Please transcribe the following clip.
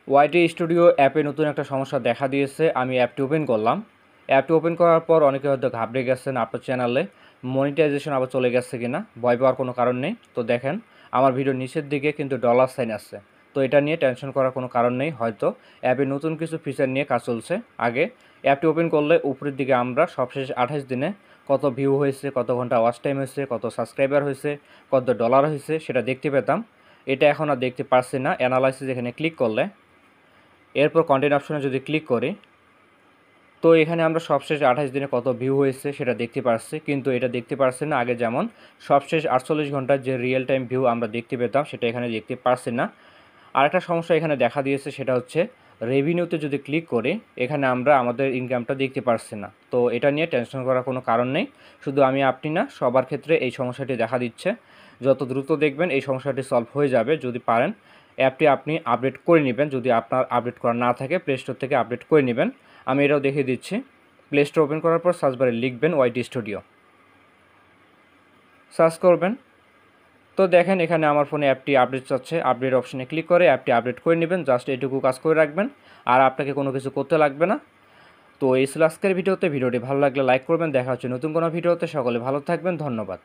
YT studio অ্যাপে নতুন একটা সমস্যা দেখা দিয়েছে। আমি অ্যাপটি ওপেন করলাম। অ্যাপটি ওপেন করার পর অনেকে হয়তো ঘাবড়ে গেছেন আপনার চ্যানেলে মনিটাইজেশন আবার চলে গেছে কিনা। ভয় পাওয়ার কোনো কারণ নেই। তো দেখেন আমার ভিডিওর নিচের দিকে কিন্তু ডলার সাইন আছে। তো এটা নিয়ে টেনশন করার কোনো কারণ নেই। হয়তো অ্যাপে নতুন কিছু ফিচার নিয়ে কাজ চলছে। আগে অ্যাপটি ওপেন করলে উপরের দিকে আমরা সবশেষ 28 দিনে কত ভিউ হয়েছে, কত ঘন্টা ওয়াচ টাইম হয়েছে, কত সাবস্ক্রাইবার হয়েছে, কত ডলার হয়েছে সেটা দেখতে পেতাম। এটা এখন আর দেখতে পারছি না। অ্যানালাইসিস এখানে ক্লিক করলে, এরপর কন্টেন্ট অপশনে যদি ক্লিক করি, তো এখানে আমরা সবশেষ 28 দিনে কত ভিউ হয়েছে সেটা দেখতে পারছি, কিন্তু এটা দেখতে পারছি না। আগে যেমন সবশেষ 48 ঘন্টার যে রিয়েল টাইম ভিউ আমরা দেখতে পেতাম সেটা এখানে দেখতে পারছি না। আরেকটা সমস্যা এখানে দেখা দিয়েছে, সেটা হচ্ছে রেভিনিউতে যদি ক্লিক করি এখানে আমরা আমাদের ইনকামটা দেখতে পারছি না। তো এটা নিয়ে টেনশন করার কোনো কারণ নেই। শুধু আপনি না, সবার ক্ষেত্রে এই সমস্যাটি দেখা দিচ্ছে। যত দ্রুত দেখবেন এই সমস্যাটি সলভ হয়ে যাবে যদি পারেন। অ্যাপটি আপনি আপডেট করে নেবেন। যদি আপনার আপডেট করা না থাকে প্লে স্টোর থেকে আপডেট করে নেবেন। আমি এটাও দেখিয়ে দিচ্ছি। প্লে স্টোর ওপেন করার পর সার্চ বারে লিখবেন ওয়াইটি স্টুডিও, সার্চ করবেন। তো দেখেন এখানে আমার ফোনে অ্যাপটি আপডেট চাচ্ছে। আপডেট অপশনে ক্লিক করে অ্যাপটি আপডেট করে নেবেন। জাস্ট এটুকু কাজ করে রাখবেন, আর আপনাকে কোনো কিছু করতে লাগবে না। তো এই ছিল আজকের ভিডিওতে। ভিডিওটি ভালো লাগলে লাইক করবেন। দেখা হচ্ছে নতুন কোনো ভিডিওতে। সকলে ভালো থাকবেন। ধন্যবাদ।